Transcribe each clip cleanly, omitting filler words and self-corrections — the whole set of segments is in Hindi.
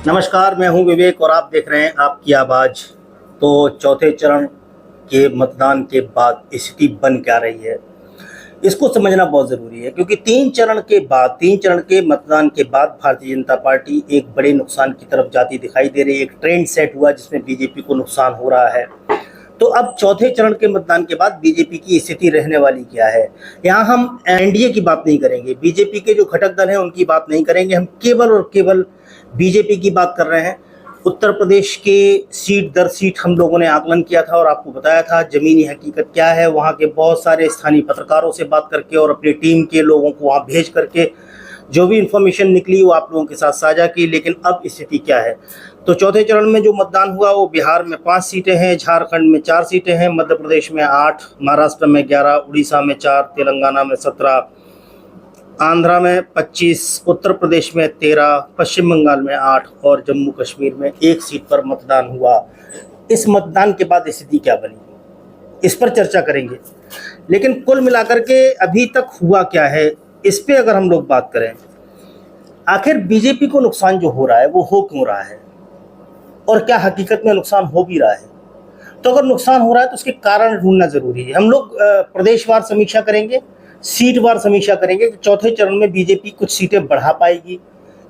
नमस्कार, मैं हूं विवेक और आप देख रहे हैं आपकी आवाज़। तो चौथे चरण के मतदान के बाद स्थिति बन क्या रही है, इसको समझना बहुत ज़रूरी है, क्योंकि तीन चरण के मतदान के बाद भारतीय जनता पार्टी एक बड़े नुकसान की तरफ जाती दिखाई दे रही है। एक ट्रेंड सेट हुआ जिसमें बीजेपी को नुकसान हो रहा है। तो अब चौथे चरण के मतदान के बाद बीजेपी की स्थिति रहने वाली क्या है। यहाँ हम एनडीए की बात नहीं करेंगे, बीजेपी के जो घटक दल हैं उनकी बात नहीं करेंगे, हम केवल और केवल बीजेपी की बात कर रहे हैं। उत्तर प्रदेश के सीट दर सीट हम लोगों ने आकलन किया था और आपको बताया था ज़मीनी हकीकत क्या है। वहाँ के बहुत सारे स्थानीय पत्रकारों से बात करके और अपनी टीम के लोगों को वहाँ भेज करके जो भी इंफॉर्मेशन निकली वो आप लोगों के साथ साझा की। लेकिन अब स्थिति क्या है, तो चौथे चरण में जो मतदान हुआ वो बिहार में 5 सीटें हैं, झारखंड में 4 सीटें हैं, मध्य प्रदेश में 8, महाराष्ट्र में 11, उड़ीसा में 4, तेलंगाना में 17, आंध्रा में 25, उत्तर प्रदेश में 13, पश्चिम बंगाल में 8 और जम्मू कश्मीर में 1 सीट पर मतदान हुआ। इस मतदान के बाद स्थिति क्या बनी, इस पर चर्चा करेंगे। लेकिन कुल मिलाकर के अभी तक हुआ क्या है, इस पे अगर हम लोग बात करें, आखिर बीजेपी को नुकसान जो हो रहा है वो हो क्यों रहा है और क्या हकीकत में नुकसान हो भी रहा है। तो अगर नुकसान हो रहा है तो उसके कारण ढूंढना जरूरी है। हम लोग प्रदेशवार समीक्षा करेंगे, सीटवार समीक्षा करेंगे कि चौथे चरण में बीजेपी कुछ सीटें बढ़ा पाएगी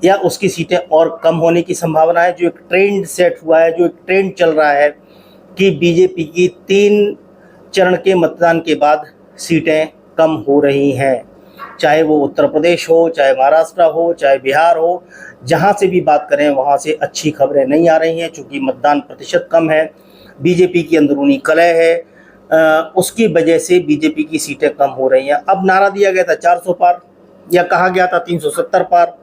या उसकी सीटें और कम होने की संभावना है। जो एक ट्रेंड सेट हुआ है, जो एक ट्रेंड चल रहा है कि बीजेपी की 3 चरण के मतदान के बाद सीटें कम हो रही हैं, चाहे वो उत्तर प्रदेश हो, चाहे महाराष्ट्र हो, चाहे बिहार हो, जहाँ से भी बात करें वहाँ से अच्छी खबरें नहीं आ रही हैं। चूँकि मतदान प्रतिशत कम है, बीजेपी की अंदरूनी कलह है, उसकी वजह से बीजेपी की सीटें कम हो रही हैं। अब नारा दिया गया था 400 पार, या कहा गया था 370 पार।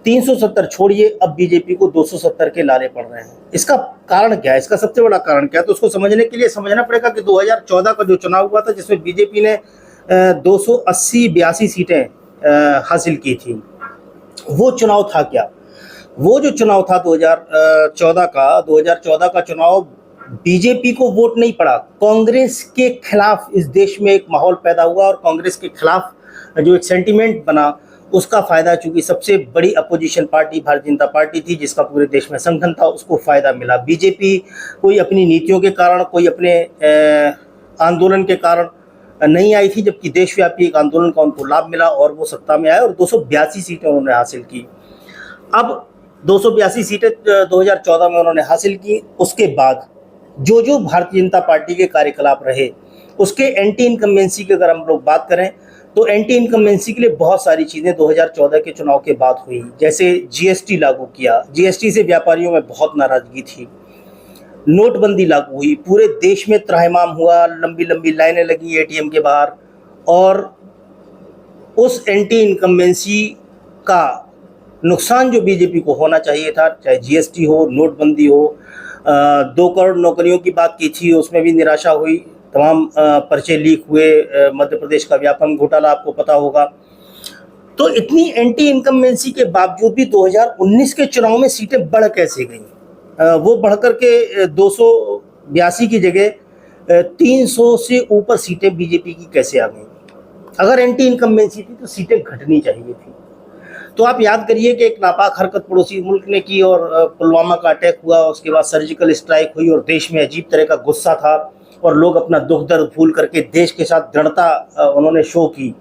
370 छोड़िए, अब बीजेपी को 270 के लाले पड़ रहे हैं। इसका कारण क्या है, इसका सबसे बड़ा कारण क्या है, तो उसको समझने के लिए समझना पड़ेगा कि 2014 का जो चुनाव हुआ था जिसमें बीजेपी ने 282 सीटें हासिल की थी, वो चुनाव था क्या। वो जो चुनाव था 2014 का चुनाव, बीजेपी को वोट नहीं पड़ा, कांग्रेस के खिलाफ इस देश में एक माहौल पैदा हुआ और कांग्रेस के खिलाफ जो एक सेंटीमेंट बना उसका फ़ायदा, चूंकि सबसे बड़ी opposition party Bharatiya Janata party थी जिसका पूरे देश में संगठन था, उसको फ़ायदा मिला। बीजेपी कोई अपनी नीतियों के कारण, कोई अपने आंदोलन के कारण नहीं आई थी, जबकि देशव्यापी एक आंदोलन का उनको लाभ मिला और वो सत्ता में आए और 282 सीटें उन्होंने हासिल की। अब 282 सीटें 2014 में उन्होंने हासिल की। उसके बाद जो भारतीय जनता पार्टी के कार्यकलाप रहे, उसके एंटी इनकम्बेंसी की अगर हम लोग बात करें तो एंटी इनकम्बेंसी के लिए बहुत सारी चीज़ें 2014 के चुनाव के बाद हुई। जैसे जीएसटी लागू किया, जीएसटी से व्यापारियों में बहुत नाराजगी थी। नोटबंदी लागू हुई, पूरे देश में त्राहिमाम हुआ, लंबी लंबी लाइनें लगी एटीएम के बाहर। और उस एंटी इनकम्बेंसी का नुकसान जो बीजेपी को होना चाहिए था, चाहे जीएसटी हो, नोटबंदी हो, 2 करोड़ नौकरियों की बात की थी, उसमें भी निराशा हुई। तमाम पर्चे लीक हुए, मध्य प्रदेश का व्यापम घोटाला आपको पता होगा। तो इतनी एंटी इनकम्बेंसी के बावजूद भी 2019 के चुनाव में सीटें बढ़ कैसे गईं। वो बढ़कर के 282 की जगह 300 से ऊपर सीटें बीजेपी की कैसे आ गईं। अगर एंटी इनकम्बेंसी थी तो सीटें घटनी चाहिए थी। तो आप याद करिए कि एक नापाक हरकत पड़ोसी मुल्क ने की और पुलवामा का अटैक हुआ, उसके बाद सर्जिकल स्ट्राइक हुई और देश में अजीब तरह का गुस्सा था और लोग अपना दुख दर्द भूल करके देश के साथ दृढ़ता उन्होंने शो की।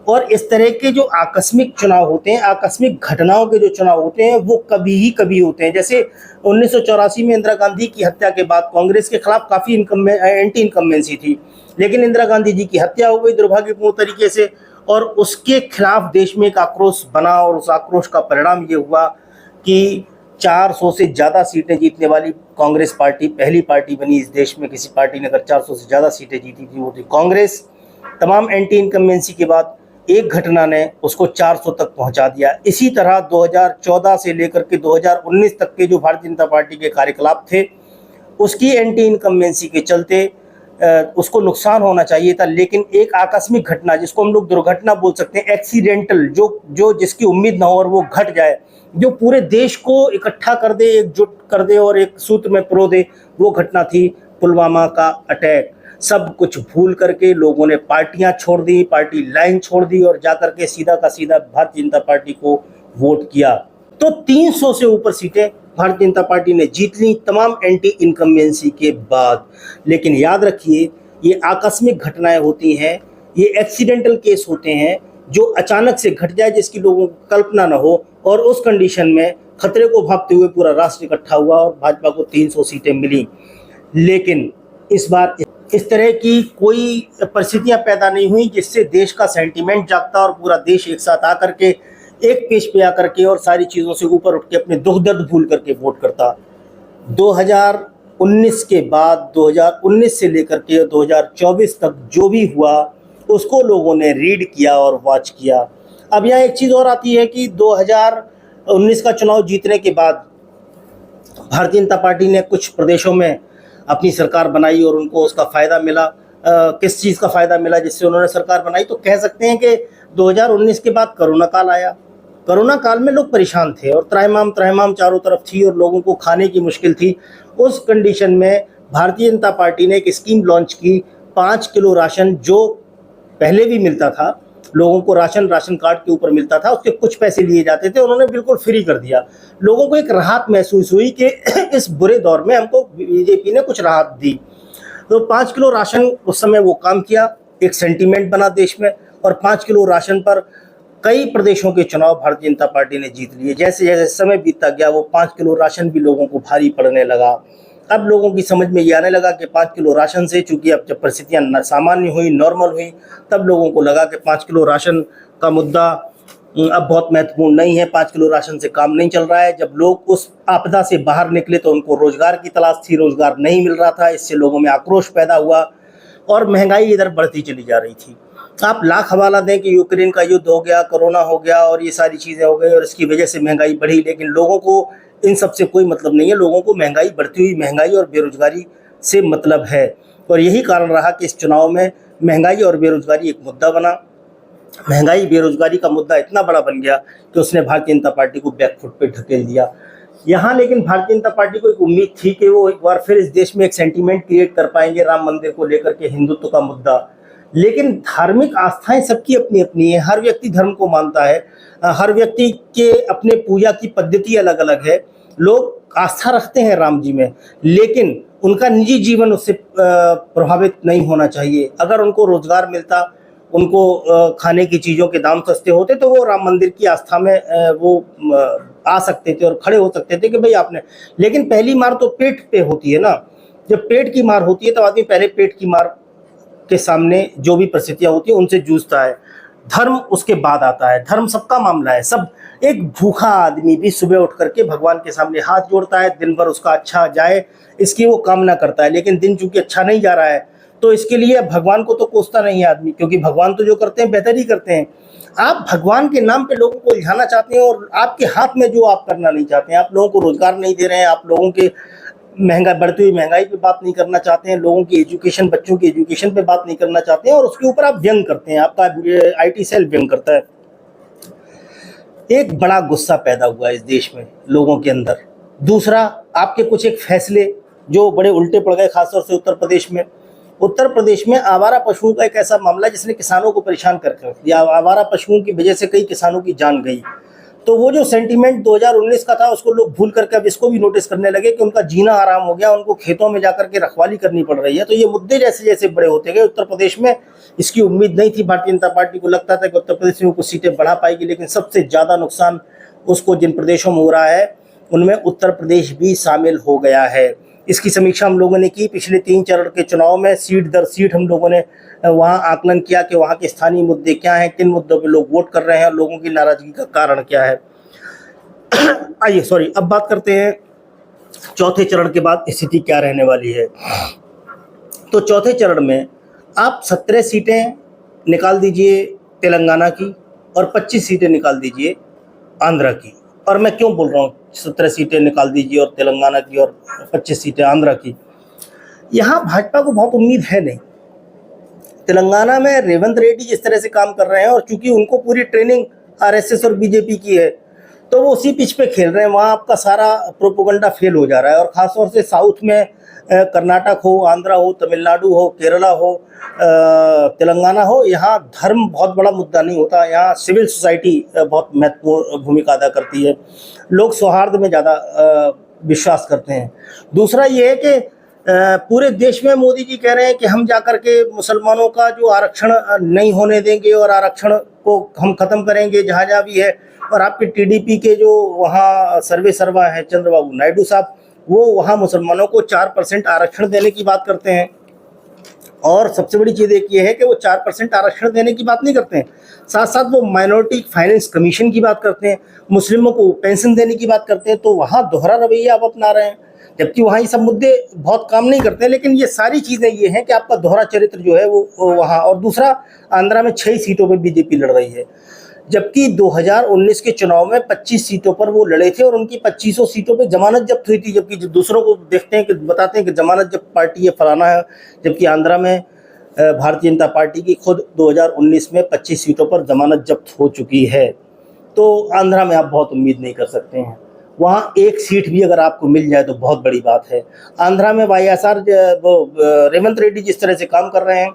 और इस तरह के जो आकस्मिक चुनाव होते हैं, आकस्मिक घटनाओं के जो चुनाव होते हैं, वो कभी ही कभी होते हैं। जैसे 1984 में इंदिरा गांधी की हत्या के बाद कांग्रेस के खिलाफ काफ़ी एंटी इनकम्बेंसी थी, लेकिन इंदिरा गांधी जी की हत्या हो गई दुर्भाग्यपूर्ण तरीके से और उसके खिलाफ देश में एक आक्रोश बना और उस आक्रोश का परिणाम ये हुआ कि 400 से ज़्यादा सीटें जीतने वाली कांग्रेस पार्टी पहली पार्टी बनी इस देश में। किसी पार्टी ने अगर 400 से ज़्यादा सीटें जीती थी वो थी कांग्रेस। तमाम एंटी इनकम्बेंसी के बाद एक घटना ने उसको 400 तक पहुंचा दिया। इसी तरह 2014 से लेकर के 2019 तक के जो भारतीय जनता पार्टी के कार्यकलाप थे, उसकी एंटी इनकम्बेंसी के चलते उसको नुकसान होना चाहिए था, लेकिन एक आकस्मिक घटना जिसको हम लोग दुर्घटना बोल सकते हैं, एक्सीडेंटल, जो जिसकी उम्मीद ना हो और वो घट जाए, जो पूरे देश को इकट्ठा कर दे, एकजुट कर दे और एक सूत्र में पिरो दे, वो घटना थी पुलवामा का अटैक। सब कुछ भूल करके लोगों ने पार्टियां छोड़ दी, पार्टी लाइन छोड़ दी और जाकर के सीधा का सीधा भारतीय जनता पार्टी को वोट किया। तो 300 से ऊपर सीटें भारतीय जनता पार्टी ने जीत ली तमाम एंटी इनकम्बेंसी के बाद। लेकिन याद रखिए, ये आकस्मिक घटनाएं होती हैं, ये एक्सीडेंटल केस होते हैं जो अचानक से घट जाए, जिसकी लोगों को कल्पना न हो, और उस कंडीशन में खतरे को भांपते हुए पूरा राष्ट्र इकट्ठा हुआ और भाजपा को 300 सीटें मिली। लेकिन इस बार इस तरह की कोई परिस्थितियां पैदा नहीं हुई जिससे देश का सेंटीमेंट जागता और पूरा देश एक साथ आकर के एक पेज पे आकर के और सारी चीज़ों से ऊपर उठ के अपने दुख दर्द भूल करके वोट करता। 2019 के बाद 2019 से लेकर के 2024 तक जो भी हुआ उसको लोगों ने रीड किया और वॉच किया। अब यहाँ एक चीज़ और आती है कि 2019 का चुनाव जीतने के बाद भारतीय जनता पार्टी ने कुछ प्रदेशों में अपनी सरकार बनाई और उनको उसका फ़ायदा मिला। किस चीज़ का फ़ायदा मिला जिससे उन्होंने सरकार बनाई? तो कह सकते हैं कि 2019 के बाद कोरोना काल आया। कोरोना काल में लोग परेशान थे और त्रहमाम चारों तरफ थी और लोगों को खाने की मुश्किल थी। उस कंडीशन में भारतीय जनता पार्टी ने एक स्कीम लॉन्च की, 5 किलो राशन, जो पहले भी मिलता था लोगों को, राशन कार्ड के ऊपर मिलता था, उसके कुछ पैसे लिए जाते थे, उन्होंने बिल्कुल फ्री कर दिया। लोगों को एक राहत महसूस हुई कि इस बुरे दौर में हमको बीजेपी ने कुछ राहत दी। तो 5 किलो राशन उस समय वो काम किया, एक सेंटीमेंट बना देश में, और 5 किलो राशन पर कई प्रदेशों के चुनाव भारतीय जनता पार्टी ने जीत लिए। जैसे जैसे समय बीतता गया वो 5 किलो राशन भी लोगों को भारी पड़ने लगा। अब लोगों की समझ में ये आने लगा कि 5 किलो राशन से, चूंकि अब जब परिस्थितियाँ सामान्य हुई, नॉर्मल हुई, तब लोगों को लगा कि 5 किलो राशन का मुद्दा अब बहुत महत्वपूर्ण नहीं है, 5 किलो राशन से काम नहीं चल रहा है। जब लोग उस आपदा से बाहर निकले तो उनको रोजगार की तलाश थी, रोजगार नहीं मिल रहा था, इससे लोगों में आक्रोश पैदा हुआ और महंगाई इधर बढ़ती चली जा रही थी। आप लाख हवाला दें कि यूक्रेन का युद्ध हो गया, कोरोना हो गया और ये सारी चीज़ें हो गई और इसकी वजह से महंगाई बढ़ी, लेकिन लोगों को इन सब से कोई मतलब नहीं है। लोगों को महंगाई, बढ़ती हुई महंगाई और बेरोजगारी से मतलब है, और यही कारण रहा कि इस चुनाव में महंगाई और बेरोजगारी एक मुद्दा बना। महंगाई बेरोजगारी का मुद्दा इतना बड़ा बन गया कि उसने भारतीय जनता पार्टी को बैकफुट पे ढकेल दिया। यहाँ लेकिन भारतीय जनता पार्टी को एक उम्मीद थी कि वो एक बार फिर इस देश में एक सेंटीमेंट क्रिएट कर पाएंगे राम मंदिर को लेकर के, हिंदुत्व का मुद्दा। लेकिन धार्मिक आस्थाएं सबकी अपनी अपनी है, हर व्यक्ति धर्म को मानता है, हर व्यक्ति के अपने पूजा की पद्धति अलग अलग है। लोग आस्था रखते हैं राम जी में, लेकिन उनका निजी जीवन उससे प्रभावित नहीं होना चाहिए। अगर उनको रोजगार मिलता, उनको खाने की चीज़ों के दाम सस्ते होते, तो वो राम मंदिर की आस्था में वो आ सकते थे और खड़े हो सकते थे कि भाई आपने। लेकिन पहली मार तो पेट पे होती है ना। जब पेट की मार होती है तो आदमी पहले पेट की मार के सामने जो भी परिस्थितियां होती है उनसे जूझता है, धर्म उसके बाद आता है। धर्म सबका मामला है। सब, एक भूखा आदमी भी सुबह उठ करके भगवान के सामने हाथ जोड़ता है, दिन भर उसका अच्छा जाए इसकी वो कामना करता है। लेकिन दिन चूंकि अच्छा नहीं जा रहा है तो इसके लिए भगवान को तो कोसता नहीं है आदमी, क्योंकि भगवान तो जो करते हैं बेहतर ही करते हैं। आप भगवान के नाम पे लोगों को उलझाना चाहते हैं और आपके हाथ में जो आप करना नहीं चाहते हैं। आप लोगों को रोजगार नहीं दे रहे हैं, आप लोगों के बढ़ती हुई महंगाई पे बात नहीं करना चाहते हैं, लोगों की एजुकेशन, बच्चों की एजुकेशन पे बात नहीं करना चाहते हैं, और उसके ऊपर आप व्यंग करते हैं। आपका आईटी सेल व्यंग करता है। एक बड़ा गुस्सा पैदा हुआ इस देश में लोगों के अंदर। दूसरा, आपके कुछ एक फैसले जो बड़े उल्टे पड़ गए, खासतौर से उत्तर प्रदेश में। उत्तर प्रदेश में आवारा पशुओं का एक ऐसा मामला जिसने किसानों को परेशान करके रख दिया। आवारा पशुओं की वजह से कई किसानों की जान गई। तो वो जो सेंटीमेंट 2019 का था उसको लोग भूल करके अब इसको भी नोटिस करने लगे कि उनका जीना आराम हो गया, उनको खेतों में जाकर के रखवाली करनी पड़ रही है। तो ये मुद्दे जैसे जैसे बड़े होते गए उत्तर प्रदेश में, इसकी उम्मीद नहीं थी भारतीय जनता पार्टी को। लगता था कि उत्तर प्रदेश में कुछ सीटें बढ़ा पाएगी, लेकिन सबसे ज़्यादा नुकसान उसको जिन प्रदेशों में हो रहा है उनमें उत्तर प्रदेश भी शामिल हो गया है। इसकी समीक्षा हम लोगों ने की पिछले 3 चरण के चुनाव में। सीट दर सीट हम लोगों ने वहाँ आकलन किया कि वहाँ के स्थानीय मुद्दे क्या हैं, किन मुद्दों पे लोग वोट कर रहे हैं और लोगों की नाराजगी का कारण क्या है। आइए अब बात करते हैं चौथे चरण के बाद स्थिति क्या रहने वाली है। तो चौथे चरण में आप 17 सीटें निकाल दीजिए तेलंगाना की और 25 सीटें निकाल दीजिए आंध्रा की। और मैं क्यों बोल रहा हूँ 17 सीटें निकाल दीजिए और तेलंगाना की और 25 सीटें आंध्रा की? यहाँ भाजपा को बहुत उम्मीद है नहीं। तेलंगाना में रेवंत रेड्डी जिस तरह से काम कर रहे हैं और चूंकि उनको पूरी ट्रेनिंग आरएसएस और बीजेपी की है तो वो उसी पिच पे खेल रहे हैं। वहाँ आपका सारा प्रोपोगंडा फेल हो जा रहा है। और ख़ासतौर से साउथ में कर्नाटक हो, आंध्रा हो, तमिलनाडु हो, केरला हो, तेलंगाना हो, यहाँ धर्म बहुत बड़ा मुद्दा नहीं होता। यहाँ सिविल सोसाइटी बहुत महत्वपूर्ण भूमिका अदा करती है। लोग सौहार्द में ज़्यादा विश्वास करते हैं। दूसरा ये है कि पूरे देश में मोदी जी कह रहे हैं कि हम जाकर के मुसलमानों का जो आरक्षण नहीं होने देंगे और आरक्षण को हम ख़त्म करेंगे जहाँ जहाँ भी है। और आपके टीडीपी के जो वहाँ सर्वे सर्वा है चंद्रबाबू नायडू साहब, वो वहाँ मुसलमानों को 4% आरक्षण देने की बात करते हैं। और सबसे बड़ी चीज़ एक ये है कि वो 4% आरक्षण देने की बात नहीं करते हैं, साथ साथ वो माइनॉरिटी फाइनेंस कमीशन की बात करते हैं, मुस्लिमों को पेंशन देने की बात करते हैं। तो वहाँ दोहरा रवैया आप अपना रहे हैं, जबकि वहाँ ये सब मुद्दे बहुत काम नहीं करते। लेकिन ये सारी चीज़ें ये हैं कि आपका दोहरा चरित्र जो है वो वहाँ। और दूसरा, आंध्रा में 6 सीटों पर बीजेपी लड़ रही है, जबकि 2019 के चुनाव में 25 सीटों पर वो लड़े थे और उनकी 2500 सीटों पे जमानत जब्त हुई थी। जबकि जो दूसरों को देखते हैं कि बताते हैं कि जमानत जब्त पार्टी ये फलाना है, जबकि आंध्रा में भारतीय जनता पार्टी की खुद 2019 में 25 सीटों पर जमानत जब्त हो चुकी है। तो आंध्रा में आप बहुत उम्मीद नहीं कर सकते हैं। वहाँ एक सीट भी अगर आपको मिल जाए तो बहुत बड़ी बात है। आंध्रा में वाईएसआर रेवंत रेड्डी जिस तरह से काम कर रहे हैं,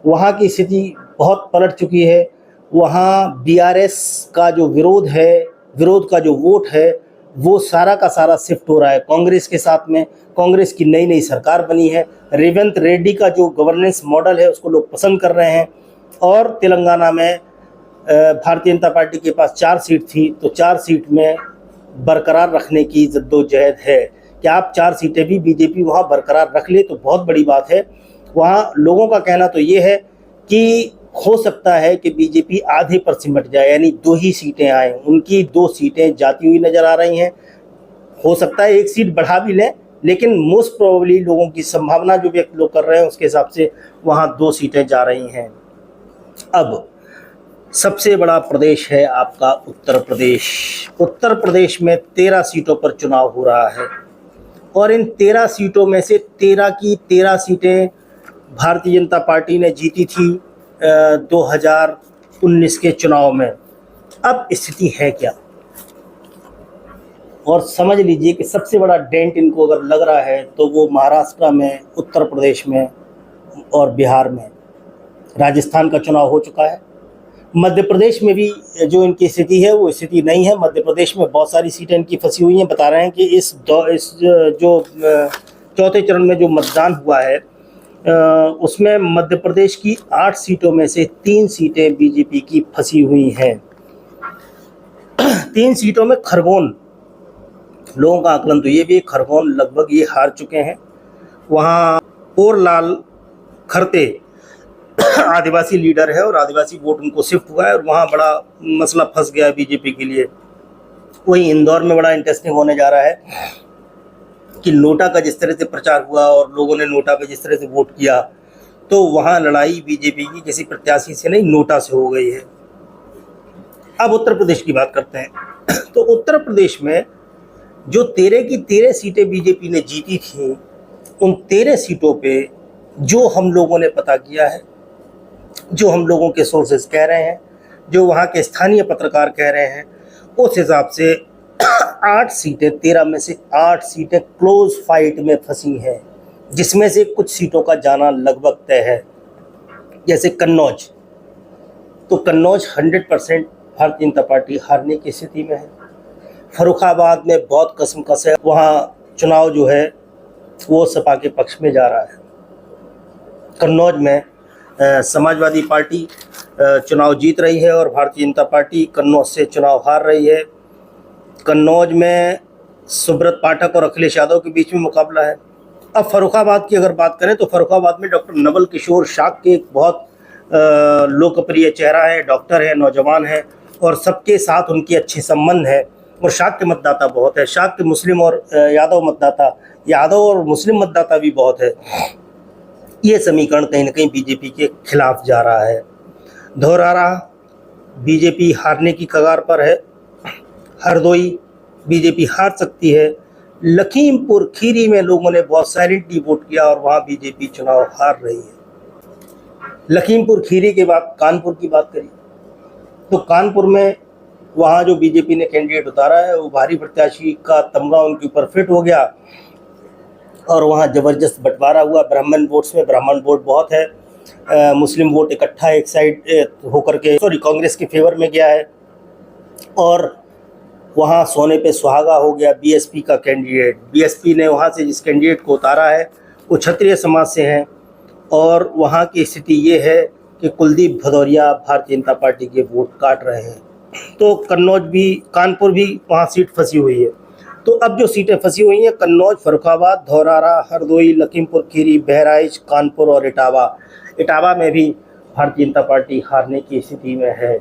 वहाँ की स्थिति बहुत पलट चुकी है। वहाँ बीआरएस का जो विरोध का जो वोट है, वो सारा का सारा शिफ्ट हो रहा है कांग्रेस के साथ में। कांग्रेस की नई नई सरकार बनी है, रेवंत रेड्डी का जो गवर्नेंस मॉडल है उसको लोग पसंद कर रहे हैं। और तेलंगाना में भारतीय जनता पार्टी के पास 4 सीट थी, तो 4 सीट में बरकरार रखने की जद्दोजहद है कि आप 4 सीटें भी बीजेपी वहाँ बरकरार रख ले तो बहुत बड़ी बात है। वहाँ लोगों का कहना तो ये है कि हो सकता है कि बीजेपी आधे पर सिमट जाए, यानी 2 ही सीटें आए। उनकी 2 सीटें जाती हुई नज़र आ रही हैं। हो सकता है 1 सीट बढ़ा भी लें, लेकिन मोस्ट प्रोबेबली लोगों की संभावना जो व्यक्त लोग कर रहे हैं उसके हिसाब से वहाँ 2 सीटें जा रही हैं। अब सबसे बड़ा प्रदेश है आपका उत्तर प्रदेश। उत्तर प्रदेश में 13 सीटों पर चुनाव हो रहा है और इन 13 सीटों में से 13 की 13 सीटें भारतीय जनता पार्टी ने जीती थी 2019 के चुनाव में। अब स्थिति है क्या, और समझ लीजिए कि सबसे बड़ा डेंट इनको अगर लग रहा है तो वो महाराष्ट्र में, उत्तर प्रदेश में और बिहार में। राजस्थान का चुनाव हो चुका है। मध्य प्रदेश में भी जो इनकी स्थिति है वो स्थिति नहीं है। मध्य प्रदेश में बहुत सारी सीटें इनकी फंसी हुई हैं। बता रहे हैं कि इस जो चौथे चरण में जो मतदान हुआ है उसमें मध्य प्रदेश की 8 सीटों में से 3 सीटें बीजेपी की फंसी हुई हैं। 3 सीटों में खरगोन, लोगों का आकलन तो ये भी खरगोन लगभग ये हार चुके हैं। वहाँ और लाल खरते आदिवासी लीडर है और आदिवासी वोट उनको शिफ्ट हुआ है और वहाँ बड़ा मसला फंस गया है बीजेपी के लिए। वहीं इंदौर में बड़ा इंटरेस्टिंग होने जा रहा है कि नोटा का जिस तरह से प्रचार हुआ और लोगों ने नोटा पे जिस तरह से वोट किया, तो वहाँ लड़ाई बीजेपी की किसी प्रत्याशी से नहीं, नोटा से हो गई है। अब उत्तर प्रदेश की बात करते हैं। तो उत्तर प्रदेश में जो 13 की 13 सीटें बीजेपी ने जीती थी, उन 13 सीटों पे जो हम लोगों ने पता किया है, जो हम लोगों के सोर्सेज कह रहे हैं, जो वहाँ के स्थानीय पत्रकार कह रहे हैं, उस हिसाब से 8 सीटें, 13 में से 8 सीटें क्लोज फाइट में फंसी हैं, जिसमें से कुछ सीटों का जाना लगभग तय है। जैसे कन्नौज, तो कन्नौज 100% भारतीय जनता पार्टी हारने की स्थिति में है। फर्रुखाबाद में बहुत कसमकस है, वहाँ चुनाव जो है वो सपा के पक्ष में जा रहा है। कन्नौज में समाजवादी पार्टी चुनाव जीत रही है और भारतीय जनता पार्टी कन्नौज से चुनाव हार रही है। कन्नौज में सुब्रत पाठक और अखिलेश यादव के बीच में मुकाबला है। अब फर्रुखाबाद की अगर बात करें तो फर्रुखाबाद में डॉक्टर नवल किशोर शाक के एक बहुत लोकप्रिय चेहरा है, डॉक्टर है, नौजवान है और सबके साथ उनके अच्छे संबंध है और शाक के मतदाता बहुत है। शाक के मुस्लिम और यादव और मुस्लिम मतदाता भी बहुत है। ये समीकरण कहीं ना कहीं बीजेपी के खिलाफ जा रहा है। धौरारा बीजेपी हारने की कगार पर है। हरदोई बीजेपी हार सकती है। लखीमपुर खीरी में लोगों ने बहुत साइलेंटली वोट किया और वहाँ बीजेपी चुनाव हार रही है। लखीमपुर खीरी के बाद कानपुर की बात करिए तो कानपुर में वहाँ जो बीजेपी ने कैंडिडेट उतारा है वो भारी प्रत्याशी का तमगा उनके ऊपर फिट हो गया और वहाँ ज़बरदस्त बंटवारा हुआ। ब्राह्मण वोट्स में ब्राह्मण वोट बहुत है, मुस्लिम वोट इकट्ठा एक साइड होकर के कांग्रेस के फेवर में गया है और वहाँ सोने पे सुहागा हो गया बीएसपी का कैंडिडेट। बीएसपी ने वहाँ से जिस कैंडिडेट को उतारा है वो क्षत्रिय समाज से हैं और वहाँ की स्थिति ये है कि कुलदीप भदौरिया भारतीय जनता पार्टी के वोट काट रहे हैं। तो कन्नौज भी, कानपुर भी वहाँ सीट फंसी हुई है। तो अब जो सीटें फंसी हुई हैं कन्नौज, फर्रुखाबाद, धौरारा, हरदोई, लखीमपुर खीरी, बहराइच, कानपुर और इटावा में भी भारतीय जनता पार्टी हारने की स्थिति में है।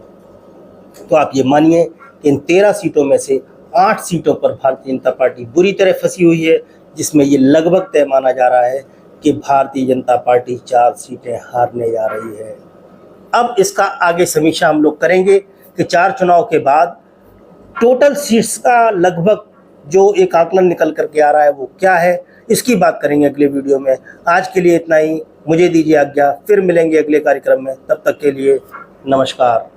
तो आप ये मानिए कि इन 13 सीटों में से 8 सीटों पर भारतीय जनता पार्टी बुरी तरह फंसी हुई है, जिसमें ये लगभग तय माना जा रहा है कि भारतीय जनता पार्टी 4 सीटें हारने जा रही है। अब इसका आगे समीक्षा हम लोग करेंगे कि 4 चुनाव के बाद टोटल सीट्स का लगभग जो एक आकलन निकल करके आ रहा है वो क्या है, इसकी बात करेंगे अगले वीडियो में। आज के लिए इतना ही, मुझे दीजिए आज्ञा, फिर मिलेंगे अगले कार्यक्रम में। तब तक के लिए नमस्कार।